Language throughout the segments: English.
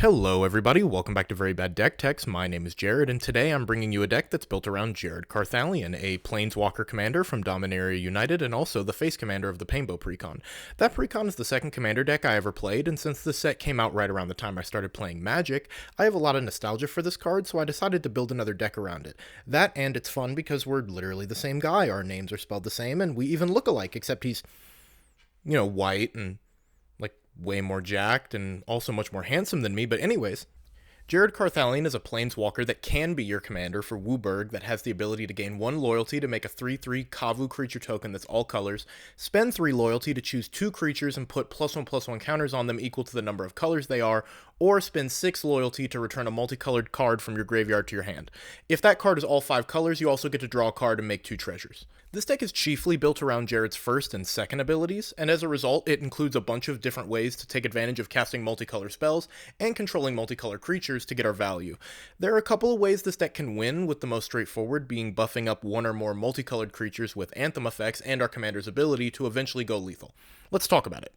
Hello everybody, welcome back to Very Bad Deck Techs. My name is Jared, and today I'm bringing you a deck that's built around Jared Carthalion, a planeswalker commander from Dominaria United, and also the face commander of the Painbow Precon. That Precon is the second commander deck I ever played, and since this set came out right around the time I started playing Magic, I have a lot of nostalgia for this card, so I decided to build another deck around it. That, and it's fun because we're literally the same guy, our names are spelled the same, and we even look alike, except he's, white and way more jacked and also much more handsome than me. But anyways, Jared Carthalion is a planeswalker that can be your commander for WUBRG that has the ability to gain 1 loyalty to make a 3/3 Kavu creature token that's all colors, spend 3 loyalty to choose 2 creatures and put +1/+1 counters on them equal to the number of colors they are, or spend 6 loyalty to return a multicolored card from your graveyard to your hand. If that card is all 5 colors, you also get to draw a card and make 2 treasures. This deck is chiefly built around Jared's first and second abilities, and as a result, it includes a bunch of different ways to take advantage of casting multicolor spells and controlling multicolor creatures to get our value. There are a couple of ways this deck can win, with the most straightforward being buffing up 1 or more multicolored creatures with Anthem effects and our commander's ability to eventually go lethal. Let's talk about it.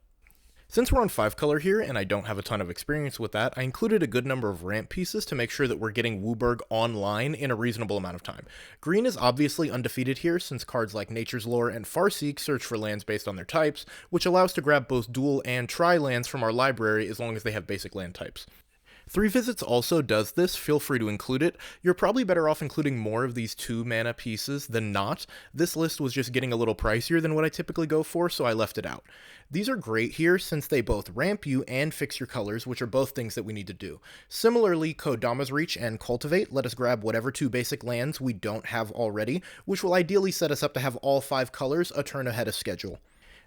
Since we're on 5 color here, and I don't have a ton of experience with that, I included a good number of ramp pieces to make sure that we're getting WUBRG online in a reasonable amount of time. Green is obviously undefeated here, since cards like Nature's Lore and Farseek search for lands based on their types, which allows us to grab both dual and tri lands from our library as long as they have basic land types. 3 Visits also does this, feel free to include it. You're probably better off including more of these 2 mana pieces than not. This list was just getting a little pricier than what I typically go for, so I left it out. These are great here since they both ramp you and fix your colors, which are both things that we need to do. Similarly, Kodama's Reach and Cultivate let us grab whatever 2 basic lands we don't have already, which will ideally set us up to have all 5 colors a turn ahead of schedule.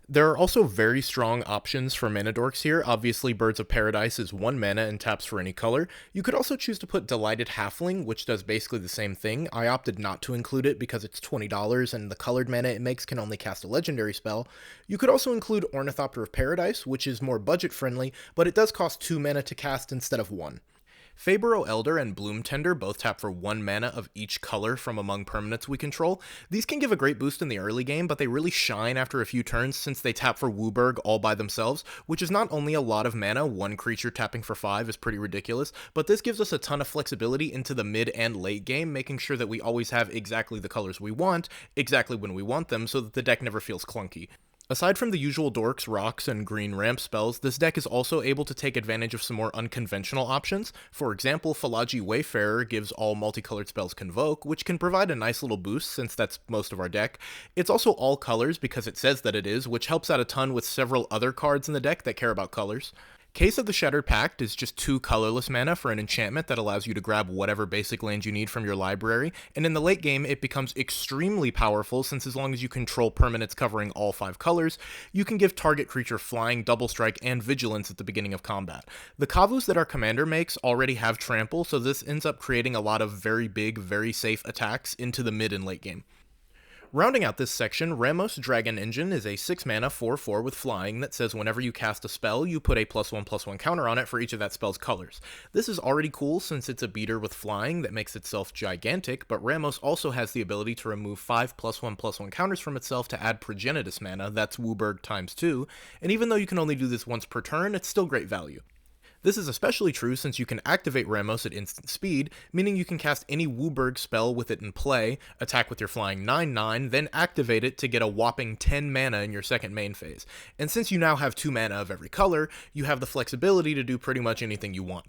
There are also very strong options for mana dorks here. Obviously, Birds of Paradise is 1 mana and taps for any color. You could also choose to put Delighted Halfling, which does basically the same thing. I opted not to include it because it's $20 and the colored mana it makes can only cast a legendary spell. You could also include Ornithopter of Paradise, which is more budget friendly, but it does cost 2 mana to cast instead of 1. Fabro Elder and Bloom Tender both tap for 1 mana of each color from among permanents we control. These can give a great boost in the early game, but they really shine after a few turns since they tap for WUBRG all by themselves, which is not only a lot of mana, 1 creature tapping for 5 is pretty ridiculous, but this gives us a ton of flexibility into the mid and late game, making sure that we always have exactly the colors we want, exactly when we want them, so that the deck never feels clunky. Aside from the usual dorks, rocks, and green ramp spells, this deck is also able to take advantage of some more unconventional options. For example, Falaji Wayfarer gives all multicolored spells Convoke, which can provide a nice little boost since that's most of our deck. It's also all colors because it says that it is, which helps out a ton with several other cards in the deck that care about colors. Case of the Shattered Pact is just 2 colorless mana for an enchantment that allows you to grab whatever basic land you need from your library, and in the late game it becomes extremely powerful since as long as you control permanents covering all 5 colors, you can give target creature flying, double strike, and vigilance at the beginning of combat. The Kavus that our commander makes already have trample, so this ends up creating a lot of very big, very safe attacks into the mid and late game. Rounding out this section, Ramos Dragon Engine is a 6 mana 4/4 with flying that says whenever you cast a spell, you put a +1/+1 counter on it for each of that spell's colors. This is already cool since it's a beater with flying that makes itself gigantic, but Ramos also has the ability to remove 5 +1/+1 counters from itself to add Progenitus mana, that's WUBRG times 2, and even though you can only do this once per turn, it's still great value. This is especially true since you can activate Ramos at instant speed, meaning you can cast any WUBRG spell with it in play, attack with your flying 9/9, then activate it to get a whopping 10 mana in your second main phase. And since you now have 2 mana of every color, you have the flexibility to do pretty much anything you want.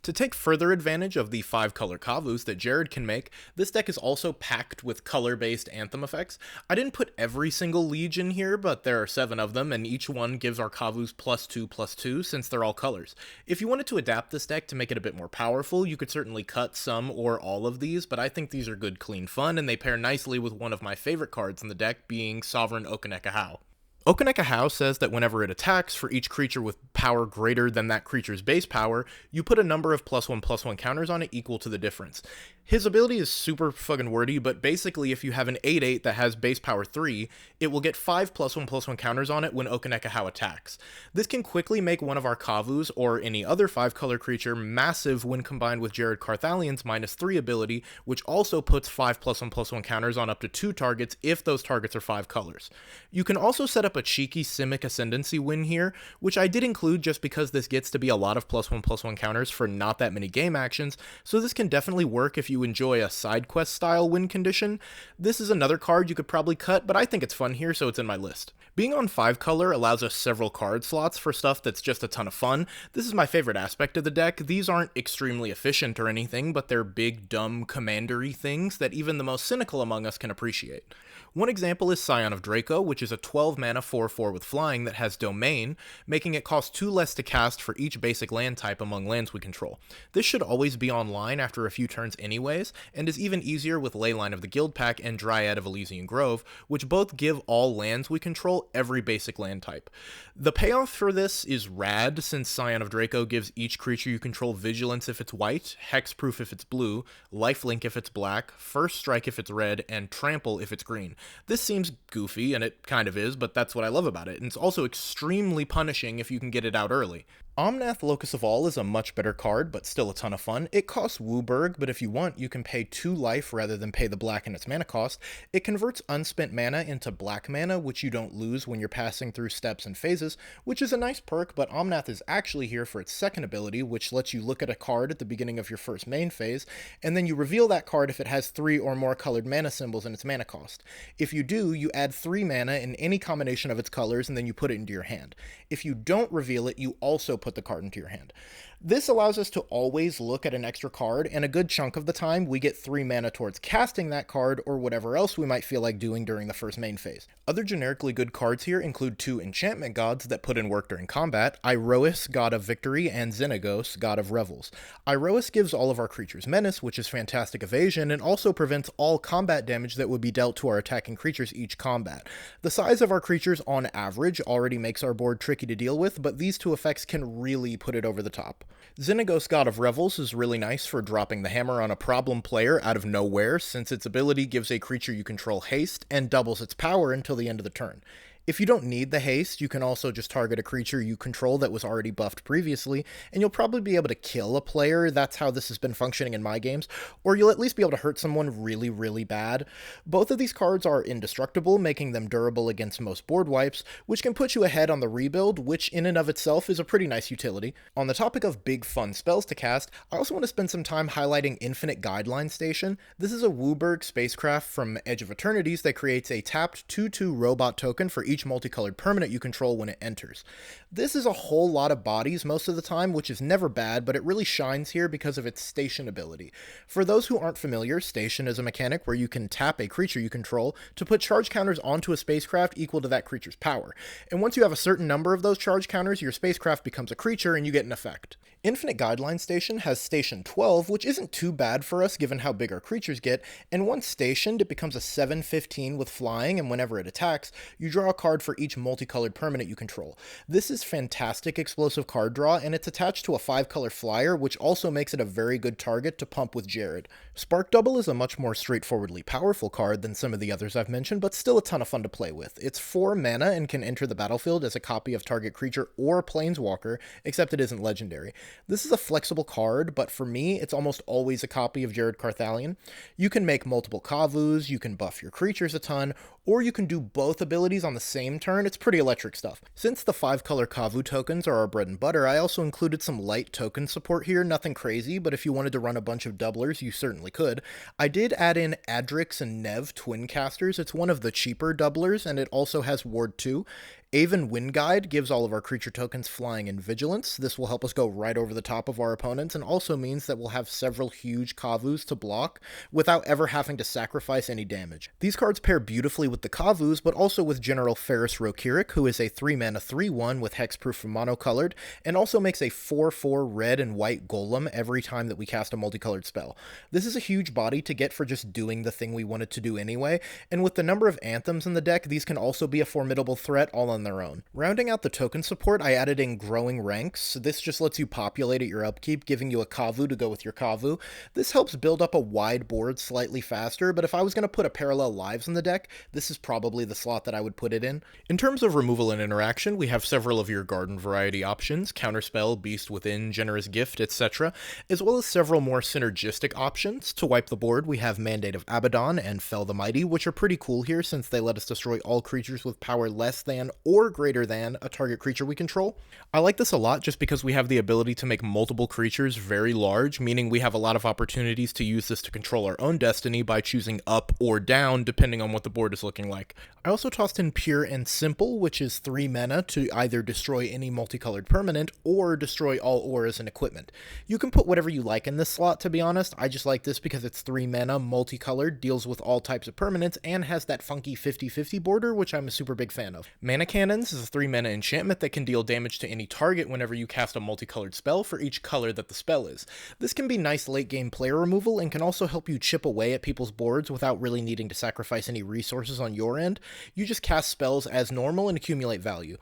To take further advantage of the 5 color Kavus that Jared can make, this deck is also packed with color-based Anthem effects. I didn't put every single liege in here, but there are 7 of them, and each one gives our Kavus +2/+2 since they're all colors. If you wanted to adapt this deck to make it a bit more powerful, you could certainly cut some or all of these, but I think these are good, clean fun, and they pair nicely with one of my favorite cards in the deck being Sovereign Okaneka How. Okaneka How says that whenever it attacks, for each creature with power greater than that creature's base power, you put a number of +1/+1 counters on it equal to the difference. His ability is super fucking wordy, but basically if you have an 8/8 that has base power 3, it will get 5 +1/+1 counters on it when Okaneka How attacks. This can quickly make one of our Kavus, or any other 5 color creature, massive when combined with Jared Carthalion's -3 ability, which also puts 5 +1/+1 counters on up to 2 targets if those targets are 5 colors. You can also set up a cheeky Simic Ascendancy win here, which I did include just because this gets to be a lot of +1/+1 counters for not that many game actions, so this can definitely work if you enjoy a side quest style win condition. This is another card you could probably cut, but I think it's fun here, so it's in my list. Being on 5 color allows us several card slots for stuff that's just a ton of fun. This is my favorite aspect of the deck. These aren't extremely efficient or anything, but they're big, dumb, commandery things that even the most cynical among us can appreciate. One example is Scion of Draco, which is a 12 mana 4/4 with flying that has Domain, making it cost 2 less to cast for each basic land type among lands we control. This should always be online after a few turns anyways, and is even easier with Leyline of the Guild Pack and Dryad of Elysian Grove, which both give all lands we control every basic land type. The payoff for this is rad, since Scion of Draco gives each creature you control Vigilance if it's white, Hexproof if it's blue, Lifelink if it's black, First Strike if it's red, and Trample if it's green. This seems goofy, and it kind of is, but that's what I love about it, and it's also extremely punishing if you can get it out early. Omnath Locus of All is a much better card, but still a ton of fun. It costs Wooburg, but if you want, you can pay 2 life rather than pay the black in its mana cost. It converts unspent mana into black mana, which you don't lose when you're passing through steps and phases, which is a nice perk, but Omnath is actually here for its second ability, which lets you look at a card at the beginning of your first main phase, and then you reveal that card if it has 3 or more colored mana symbols in its mana cost. If you do, you add 3 mana in any combination of its colors, and then you put it into your hand. If you don't reveal it, you also put the card into your hand. This allows us to always look at an extra card, and a good chunk of the time we get 3 mana towards casting that card or whatever else we might feel like doing during the first main phase. Other generically good cards here include 2 enchantment gods that put in work during combat, Iroas, God of Victory, and Xenagos, God of Revels. Iroas gives all of our creatures menace, which is fantastic evasion, and also prevents all combat damage that would be dealt to our attacking creatures each combat. The size of our creatures on average already makes our board tricky to deal with, but these 2 effects can really put it over the top. Xenagos, God of Revels is really nice for dropping the hammer on a problem player out of nowhere, since its ability gives a creature you control haste and doubles its power until the end of the turn. If you don't need the haste, you can also just target a creature you control that was already buffed previously, and you'll probably be able to kill a player. That's how this has been functioning in my games, or you'll at least be able to hurt someone really, really bad. Both of these cards are indestructible, making them durable against most board wipes, which can put you ahead on the rebuild, which in and of itself is a pretty nice utility. On the topic of big fun spells to cast, I also want to spend some time highlighting Infinite Guideline Station. This is a Wooburg spacecraft from Edge of Eternities that creates a tapped 2/2 robot token for each multicolored permanent you control when it enters. This is a whole lot of bodies most of the time, which is never bad, but it really shines here because of its station ability. For those who aren't familiar, station is a mechanic where you can tap a creature you control to put charge counters onto a spacecraft equal to that creature's power. And once you have a certain number of those charge counters, your spacecraft becomes a creature and you get an effect. Infinite Guideline Station has Station 12, which isn't too bad for us given how big our creatures get, and once stationed, it becomes a 7/15 with flying, and whenever it attacks, you draw a card for each multicolored permanent you control. This is fantastic explosive card draw, and it's attached to a 5-color flyer, which also makes it a very good target to pump with Jared. Spark Double is a much more straightforwardly powerful card than some of the others I've mentioned, but still a ton of fun to play with. It's 4 mana and can enter the battlefield as a copy of target creature or planeswalker, except it isn't legendary. This is a flexible card, but for me, it's almost always a copy of Jared Carthalion. You can make multiple Kavus, you can buff your creatures a ton, or you can do both abilities on the same turn. It's pretty electric stuff. Since the 5-color Kavu tokens are our bread and butter, I also included some light token support here, nothing crazy, but if you wanted to run a bunch of doublers, you certainly could. I did add in Adrix and Nev twin casters. It's one of the cheaper doublers, and it also has Ward 2. Aven Windguide gives all of our creature tokens flying and vigilance. This will help us go right over the top of our opponents, and also means that we'll have several huge Kavus to block without ever having to sacrifice any damage. These cards pair beautifully with the Kavus, but also with General Ferrus Rokirik, who is a 3-mana 3/1 with hexproof for monocolored, and also makes a 4/4 red and white golem every time that we cast a multicolored spell. This is a huge body to get for just doing the thing we wanted to do anyway, and with the number of anthems in the deck, these can also be a formidable threat all on their own. Rounding out the token support, I added in Growing Ranks. This just lets you populate at your upkeep, giving you a Kavu to go with your Kavu. This helps build up a wide board slightly faster, but if I was going to put a Parallel Lives in the deck, this is probably the slot that I would put it in. In terms of removal and interaction, we have several of your garden variety options, Counterspell, Beast Within, Generous Gift, etc., as well as several more synergistic options. To wipe the board, we have Mandate of Abaddon and Fell the Mighty, which are pretty cool here since they let us destroy all creatures with power less than or greater than a target creature we control. I like this a lot just because we have the ability to make multiple creatures very large, meaning we have a lot of opportunities to use this to control our own destiny by choosing up or down depending on what the board is looking like. I also tossed in Pure and Simple, which is 3 mana to either destroy any multicolored permanent or destroy all auras and equipment. You can put whatever you like in this slot, to be honest. I just like this because it's 3 mana, multicolored, deals with all types of permanents, and has that funky 50-50 border, which I'm a super big fan of. Mana Cannons is a 3 mana enchantment that can deal damage to any target whenever you cast a multicolored spell for each color that the spell is. This can be nice late game player removal and can also help you chip away at people's boards without really needing to sacrifice any resources on your end. You just cast spells as normal and accumulate value.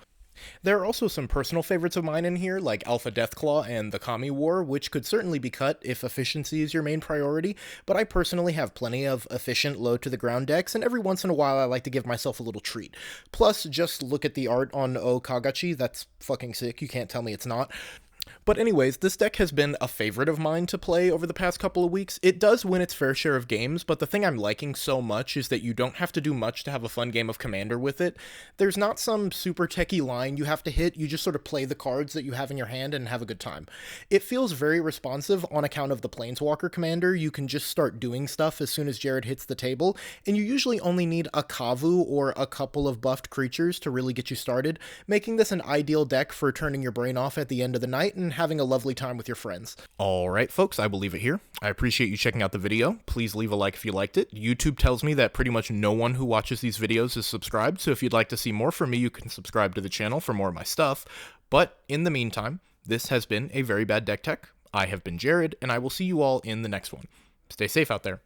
There are also some personal favorites of mine in here, like Alpha Deathclaw and the Kami War, which could certainly be cut if efficiency is your main priority, but I personally have plenty of efficient low-to-the-ground decks, and every once in a while I like to give myself a little treat. Plus, just look at the art on O Kagachi, that's fucking sick, you can't tell me it's not. But anyways, this deck has been a favorite of mine to play over the past couple of weeks. It does win its fair share of games, but the thing I'm liking so much is that you don't have to do much to have a fun game of Commander with it. There's not some super techie line you have to hit, you just sort of play the cards that you have in your hand and have a good time. It feels very responsive on account of the Planeswalker Commander. You can just start doing stuff as soon as Jared hits the table, and you usually only need a Kavu or a couple of buffed creatures to really get you started, making this an ideal deck for turning your brain off at the end of the night and having a lovely time with your friends. Alright folks, I will leave it here. I appreciate you checking out the video. Please leave a like if you liked it. YouTube tells me that pretty much no one who watches these videos is subscribed, so if you'd like to see more from me, you can subscribe to the channel for more of my stuff. But in the meantime, this has been a Very Bad Deck Tech. I have been Jared, and I will see you all in the next one. Stay safe out there.